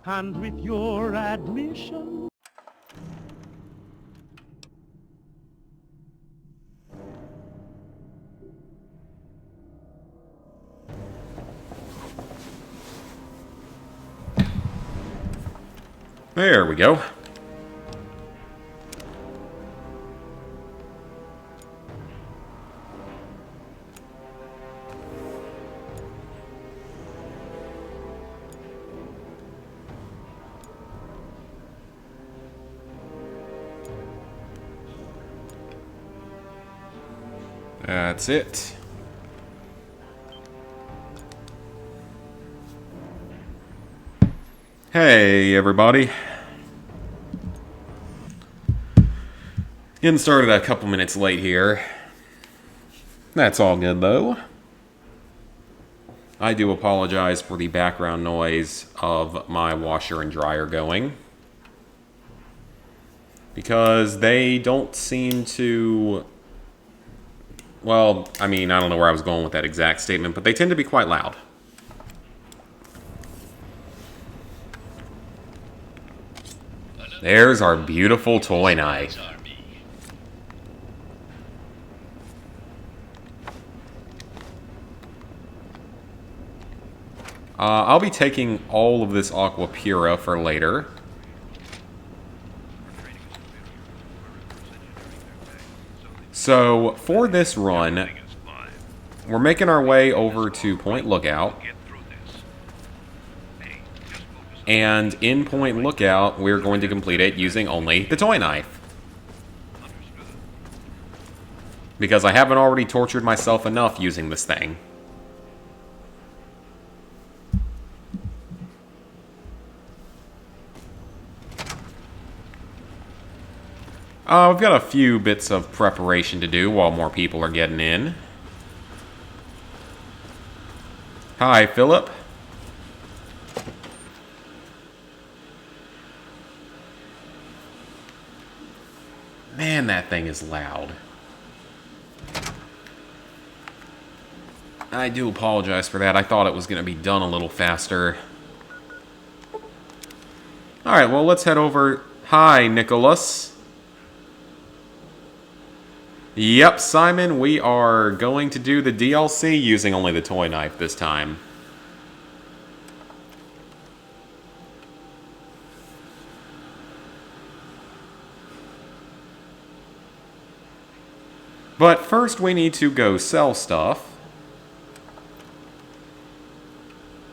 And with your admission... There we go. That's it. Hey, everybody. Getting started a couple minutes late here. That's all good, though. I do apologize for the background noise of my washer and dryer going, because they don't seem to... Well, I mean, I don't know where I was going with that exact statement, but they tend to be quite loud. There's our beautiful toy knife. I'll be taking all of this Aqua Pura for later. So, for this run, we're making our way over to Point Lookout. And in Point Lookout, we're going to complete it using only the toy knife. Because I haven't already tortured myself enough using this thing. We've got a few bits of preparation to do while more people are getting in. Hi, Philip. Man, that thing is loud. I do apologize for that. I thought it was going to be done a little faster. Alright, well, let's head over. Hi, Nicholas. Yep, Simon, we are going to do the DLC using only the toy knife this time. But first we need to go sell stuff.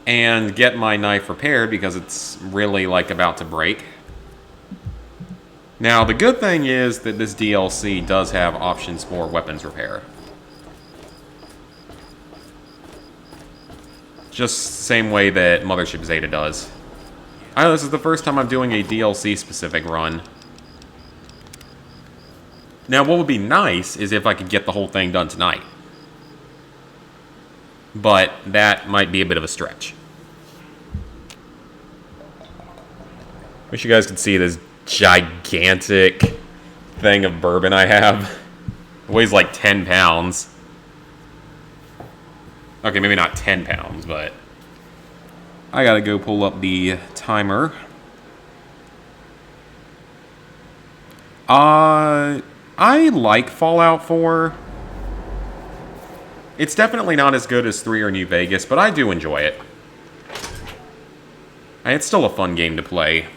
And get my knife repaired because it's really, like, about to break. Now, the good thing is that this DLC does have options for weapons repair. Just the same way that Mothership Zeta does. I know this is the first time I'm doing a DLC-specific run. Now, what would be nice is if I could get the whole thing done tonight. But that might be a bit of a stretch. Wish you guys could see this gigantic thing of bourbon I have. It weighs like 10 pounds. Okay, maybe not 10 pounds, but... I gotta go pull up the timer. I like Fallout 4. It's definitely not as good as 3 or New Vegas, but I do enjoy it. And it's still a fun game to play.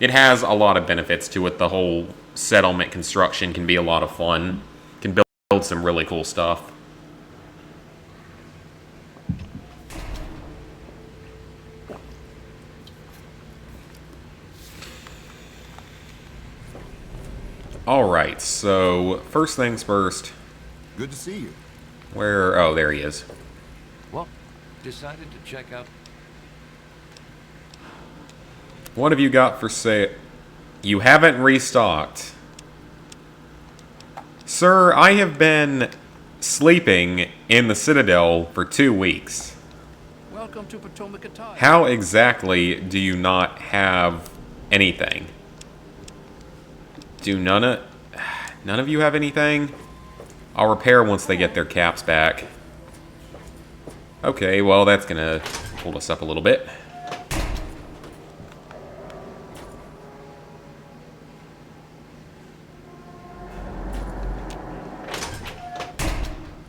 It has a lot of benefits to it. The whole settlement construction can be a lot of fun. Can build some really cool stuff. Alright, so first things first. Good to see you. Where... oh, there he is. Well, decided to check out. What have you got for sale? You haven't restocked. Sir, I have been sleeping in the Citadel for 2 weeks. Welcome to Potomac Attire. How exactly do you not have anything? Do none of you have anything? I'll repair once they get their caps back. Okay, well, that's gonna hold us up a little bit.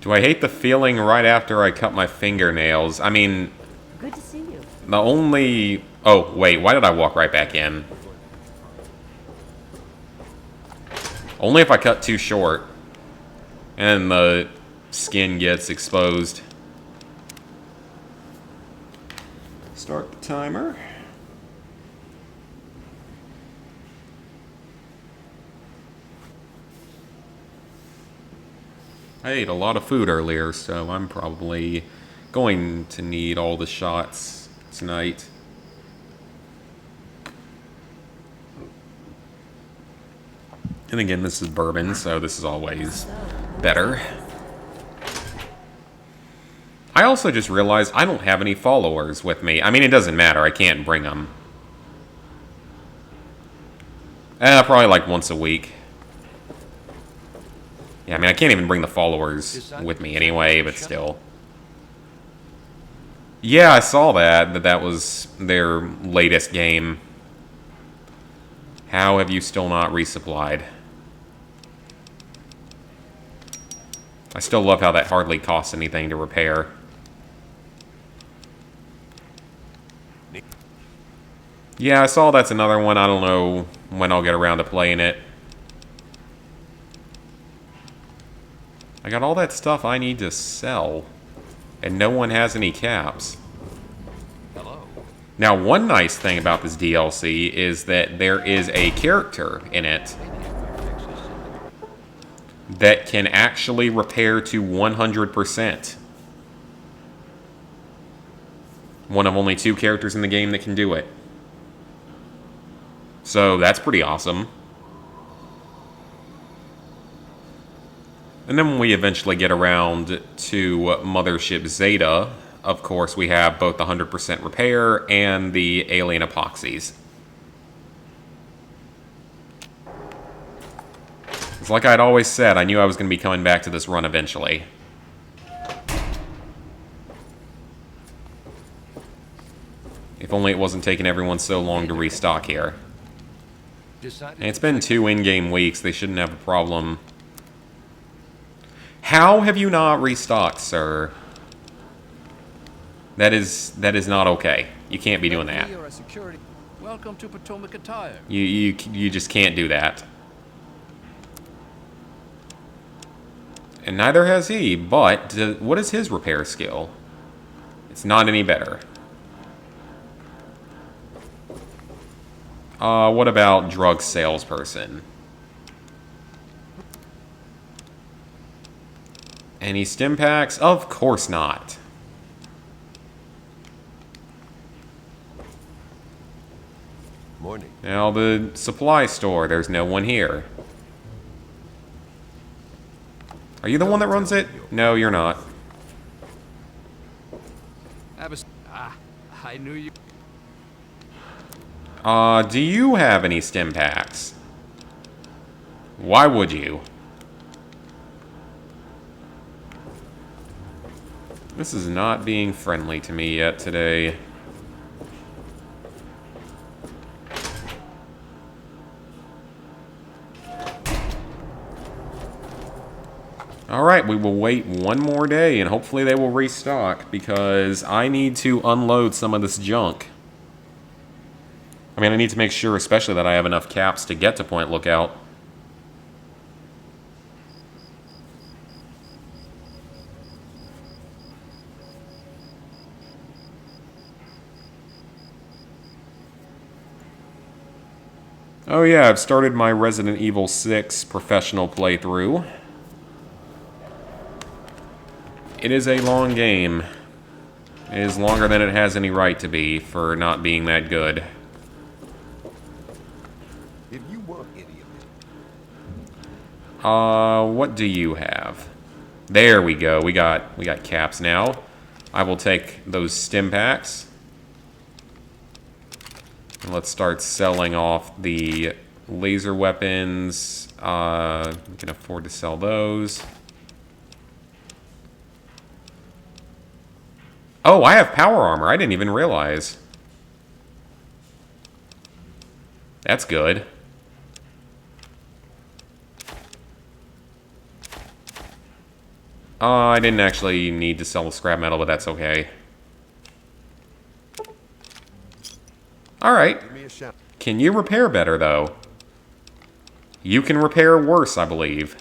Do I hate the feeling right after I cut my fingernails? I mean, Good to see you. the only... Oh, wait, why did I walk right back in? Only if I cut too short. And the skin gets exposed. Start the timer. I ate a lot of food earlier, so I'm probably going to need all the shots tonight. And again, this is bourbon, so this is always better. I also just realized I don't have any followers with me. I mean, it doesn't matter. I can't bring them. Probably like once a week. Yeah, I mean, I can't even bring the followers with me anyway, but still. Yeah, I saw that that was their latest game. How have you still not resupplied? I still love how that hardly costs anything to repair. Yeah, I saw that's another one. I don't know when I'll get around to playing it. I got all that stuff I need to sell, and no one has any caps. Hello. Now, one nice thing about this DLC is that there is a character in it that can actually repair to 100%. One of only 2 characters in the game that can do it. So that's pretty awesome. And then when we eventually get around to Mothership Zeta, of course, we have both the 100% repair and the alien epoxies. It's like I'd always said, I knew I was going to be coming back to this run eventually. If only it wasn't taking everyone so long to restock here. And it's been 2 in-game weeks, they shouldn't have a problem. How have you not restocked, sir? That is not okay. You can't be doing that. Welcome to Potomac Attire. You just can't do that. And neither has he, but what is his repair skill? It's not any better. What about drug salesperson? Any stim packs? Of course not. Morning. Now the supply store, there's no one here. Are you the one that runs it? No, you're not. I knew you. Do you have any stim packs? Why would you? This is not being friendly to me yet today. Alright, we will wait one more day and hopefully they will restock because I need to unload some of this junk. I mean, I need to make sure especially that I have enough caps to get to Point Lookout. Oh yeah, I've started my Resident Evil 6 professional playthrough. It is a long game. It is longer than it has any right to be for not being that good. If you want any of it. What do you have? There we go. We got caps now. I will take those stim packs. And let's start selling off the laser weapons. We can afford to sell those. Oh, I have power armor. I didn't even realize. That's good. I didn't actually need to sell the scrap metal, but that's okay. Alright. Give me a shout. Can you repair better, though? You can repair worse, I believe.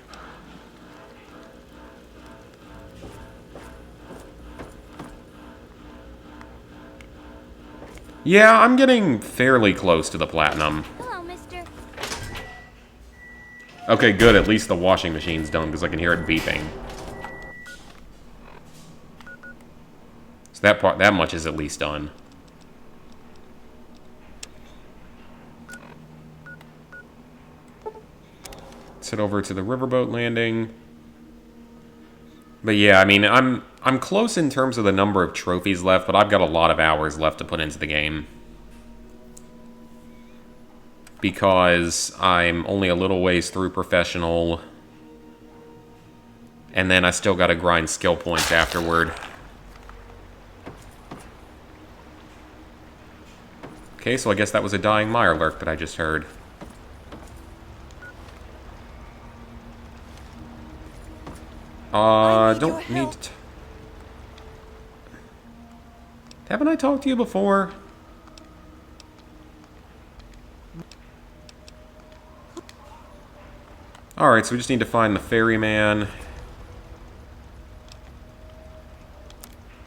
Yeah, I'm getting fairly close to the platinum. Hello, mister. Okay, good. At least the washing machine's done, because I can hear it beeping. So that much is at least done. Let's head over to the riverboat landing. But yeah, I mean, I'm close in terms of the number of trophies left, but I've got a lot of hours left to put into the game. Because I'm only a little ways through professional. And then I still gotta grind skill points afterward. Okay, so I guess that was a dying Mirelurk that I just heard. Don't need to... Haven't I talked to you before? Alright, so we just need to find the ferryman.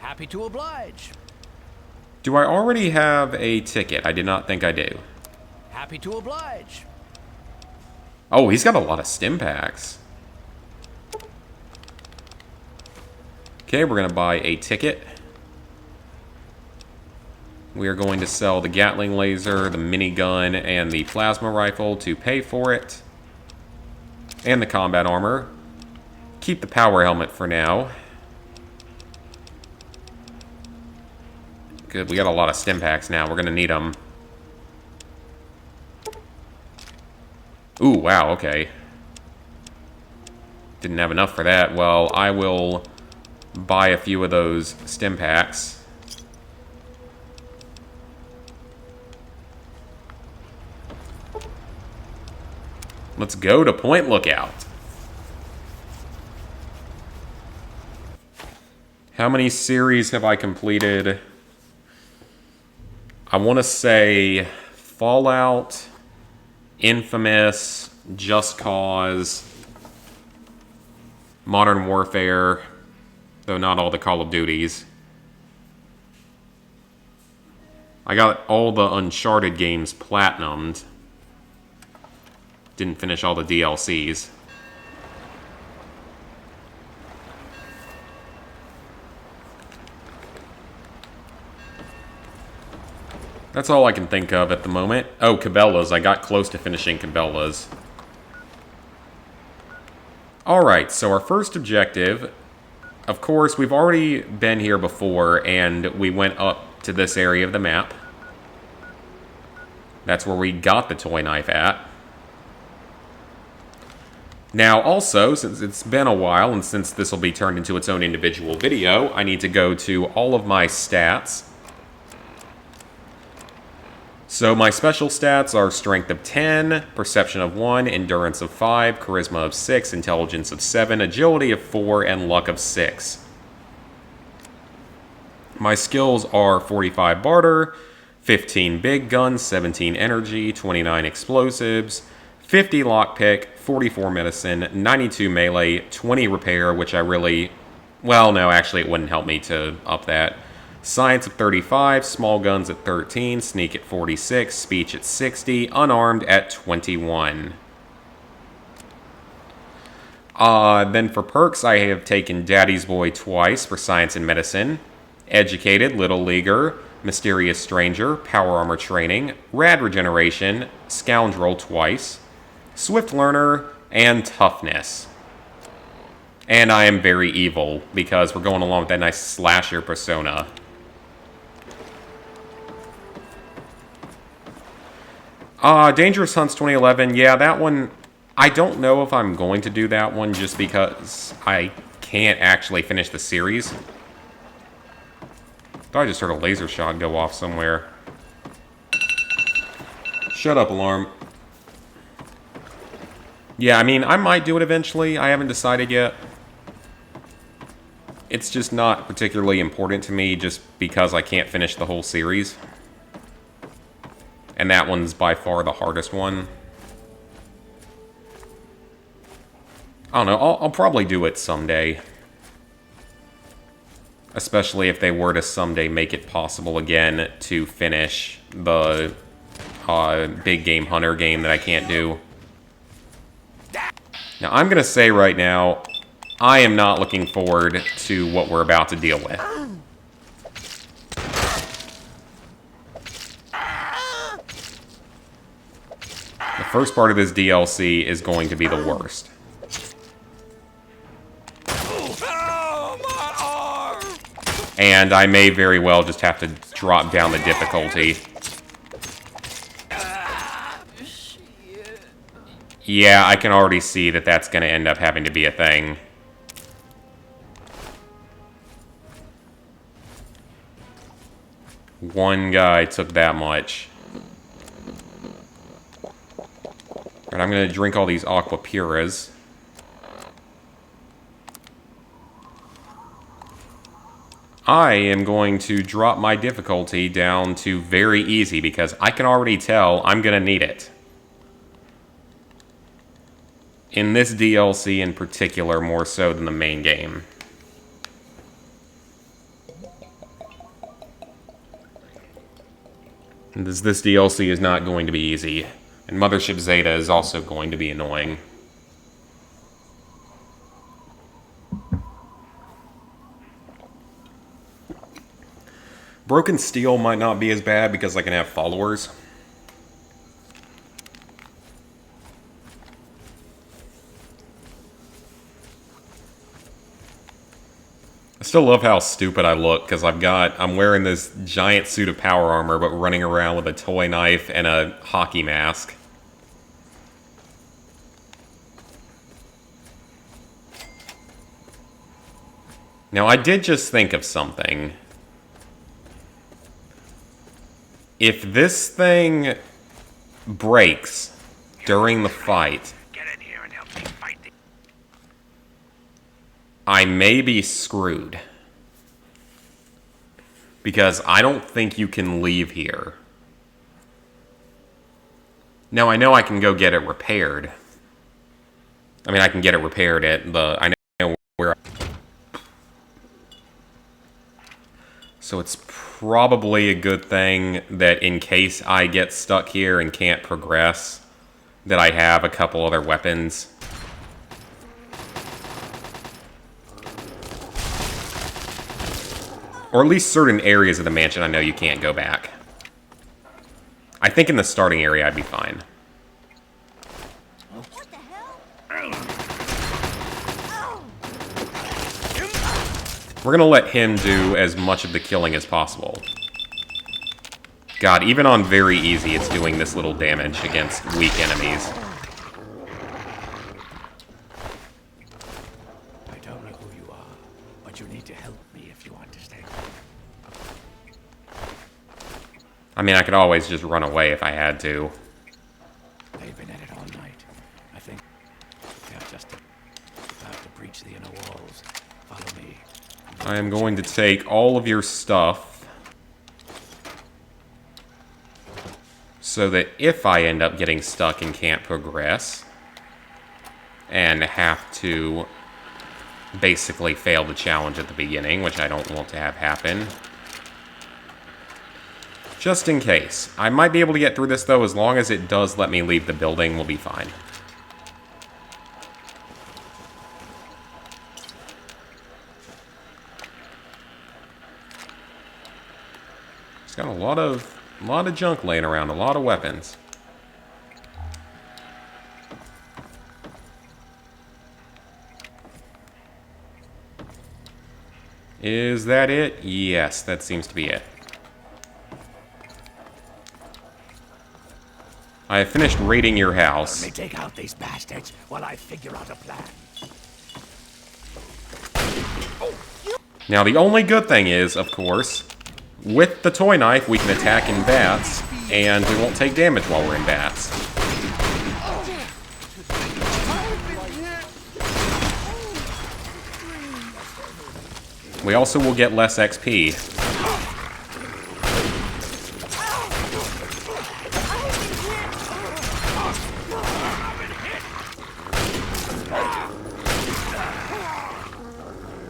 Happy to oblige. Do I already have a ticket? I did not think I do. Happy to oblige. Oh, he's got a lot of stim packs. Okay, we're going to buy a ticket. We are going to sell the Gatling laser, the minigun, and the plasma rifle to pay for it. And the combat armor. Keep the power helmet for now. Good, we got a lot of stim packs now. We're going to need them. Ooh, wow, okay. Didn't have enough for that. Well, I will buy a few of those stim packs. Let's go to Point Lookout. How many series have I completed? I want to say Fallout, Infamous, Just Cause, Modern Warfare, though not all the Call of Duties. I got all the Uncharted games platinumed. Didn't finish all the DLCs. That's all I can think of at the moment. Oh, Cabela's. I got close to finishing Cabela's. Alright, so our first objective... Of course, we've already been here before, and we went up to this area of the map. That's where we got the toy knife at. Now, also, since it's been a while, and since this will be turned into its own individual video, I need to go to all of my stats. So my special stats are Strength of 10, Perception of 1, Endurance of 5, Charisma of 6, Intelligence of 7, Agility of 4, and Luck of 6. My skills are 45 Barter, 15 Big Guns, 17 Energy, 29 Explosives, 50 Lockpick, 44 Medicine, 92 Melee, 20 Repair, which I really... Well, no, actually it wouldn't help me to up that. Science at 35, Small Guns at 13, Sneak at 46, Speech at 60, Unarmed at 21. Then for perks, I have taken Daddy's Boy twice for Science and Medicine, Educated, Little Leaguer, Mysterious Stranger, Power Armor Training, Rad Regeneration, Scoundrel twice, Swift Learner, and Toughness. And I am very evil, because we're going along with that nice slasher persona. Dangerous Hunts 2011, yeah, that one, I don't know if I'm going to do that one just because I can't actually finish the series. Thought I just heard a laser shot go off somewhere. Shut up, alarm. Yeah, I mean, I might do it eventually. I haven't decided yet. It's just not particularly important to me just because I can't finish the whole series. And that one's by far the hardest one. I don't know, I'll probably do it someday. Especially if they were to someday make it possible again to finish the big game hunter game that I can't do. Now, I'm going to say right now, I am not looking forward to what we're about to deal with. The first part of this DLC is going to be the worst. And I may very well just have to drop down the difficulty. Yeah, I can already see that that's going to end up having to be a thing. One guy took that much. And I'm going to drink all these Aqua Puras. I am going to drop my difficulty down to very easy because I can already tell I'm going to need it. In this DLC in particular, more so than the main game. This DLC is not going to be easy. And Mothership Zeta is also going to be annoying. Broken Steel might not be as bad because I can have followers. I still love how stupid I look because I'm wearing this giant suit of power armor but running around with a toy knife and a hockey mask. Now, I did just think of something. If this thing breaks during the fight, I may be screwed. Because I don't think you can leave here. Now, I know I can go get it repaired. I mean, I can get it repaired at the... I know where... So it's probably a good thing that in case I get stuck here and can't progress, that I have a couple other weapons. Or at least certain areas of the mansion I know you can't go back. I think in the starting area I'd be fine. What the hell? We're gonna let him do as much of the killing as possible. God, even on very easy, it's doing this little damage against weak enemies. I don't know who you are, but you need to help me if you understand. I mean, I could always just run away if I had to. They've been at it all night. I think they're just about to breach the inner walls. Follow me. I am going to take all of your stuff so that if I end up getting stuck and can't progress and have to basically fail the challenge at the beginning, which I don't want to have happen, just in case. I might be able to get through this, though, as long as it does let me leave the building, we'll be fine. It's got a lot of junk laying around, a lot of weapons. Is that it? Yes, that seems to be it. I have finished raiding your house. Let me take out these bastards while I figure out a plan. Now, the only good thing is, of course, with the toy knife, we can attack in bats, and we won't take damage while we're in bats. We also will get less XP.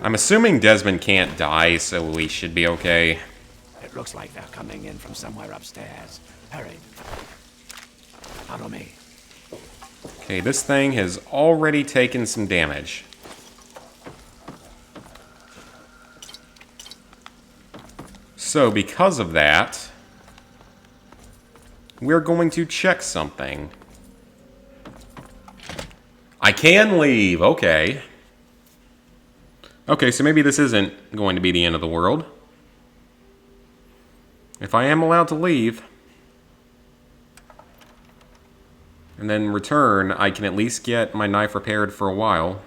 I'm assuming Desmond can't die, so we should be okay. It looks like they're coming in from somewhere upstairs. Hurry. Follow me. Okay, this thing has already taken some damage. So, because of that, we're going to check something. I can leave, okay. Okay, so maybe this isn't going to be the end of the world. If I am allowed to leave, and then return, I can at least get my knife repaired for a while.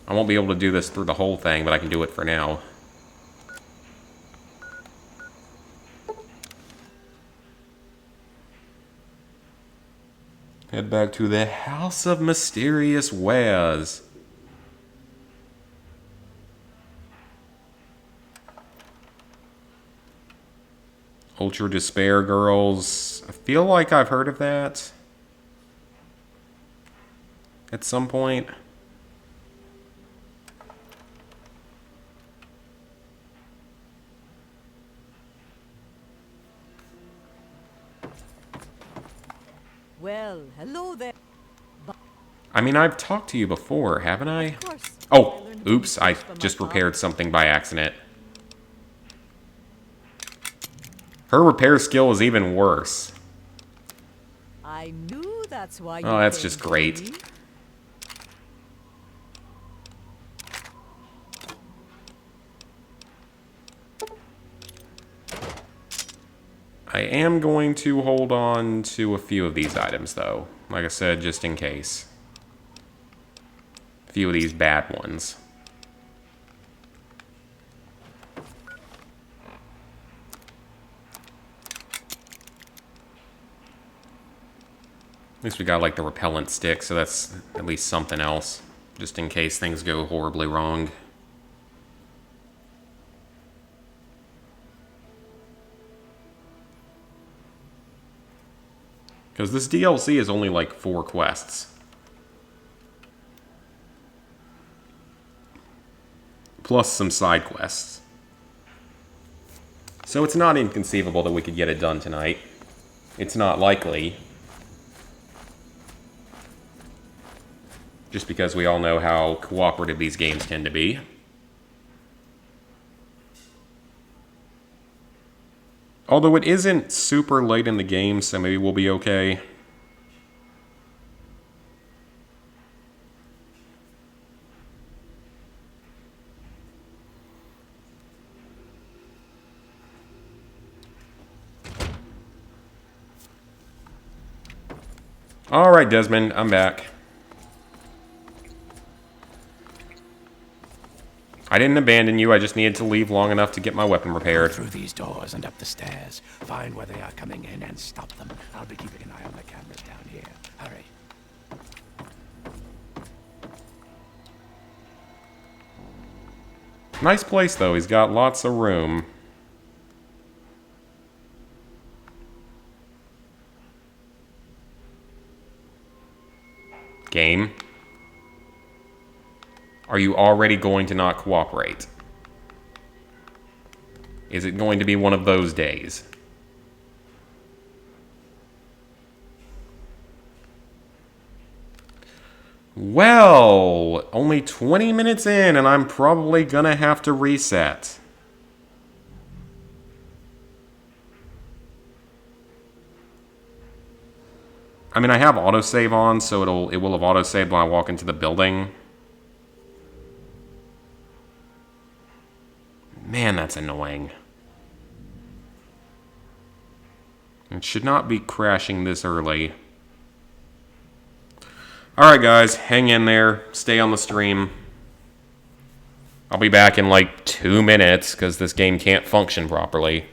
I won't be able to do this through the whole thing, but I can do it for now. Head back to the House of Mysterious Wares. Ultra Despair Girls. I feel like I've heard of that at some point. Well, hello there. I mean, I've talked to you before, haven't I? Of course. Oh, I learned to oops, be I first from my just father. repaired something by accident. Her repair skill is even worse. I knew that's why you Oh, that's came just to great. me. I am going to hold on to a few of these items, though. Like I said, just in case. A few of these bad ones. At least we got, like, the repellent stick, so that's at least something else. Just in case things go horribly wrong. Because this DLC is only like 4 quests. Plus some side quests. So it's not inconceivable that we could get it done tonight. It's not likely. Just because we all know how cooperative these games tend to be. Although it isn't super late in the game, so maybe we'll be okay. Alright, Desmond, I'm back. I didn't abandon you, I just needed to leave long enough to get my weapon repaired. Through these doors and up the stairs. Find where they are coming in and stop them. I'll be keeping an eye on the cameras down here. Hurry. Nice place, though. He's got lots of room. Game. Are you already going to not cooperate? Is it going to be one of those days? Well, only 20 minutes in and I'm probably gonna have to reset. I mean, I have autosave on, so it will have autosaved when I walk into the building. Man, that's annoying. It should not be crashing this early. Alright guys, hang in there. Stay on the stream. I'll be back in like 2 minutes because this game can't function properly.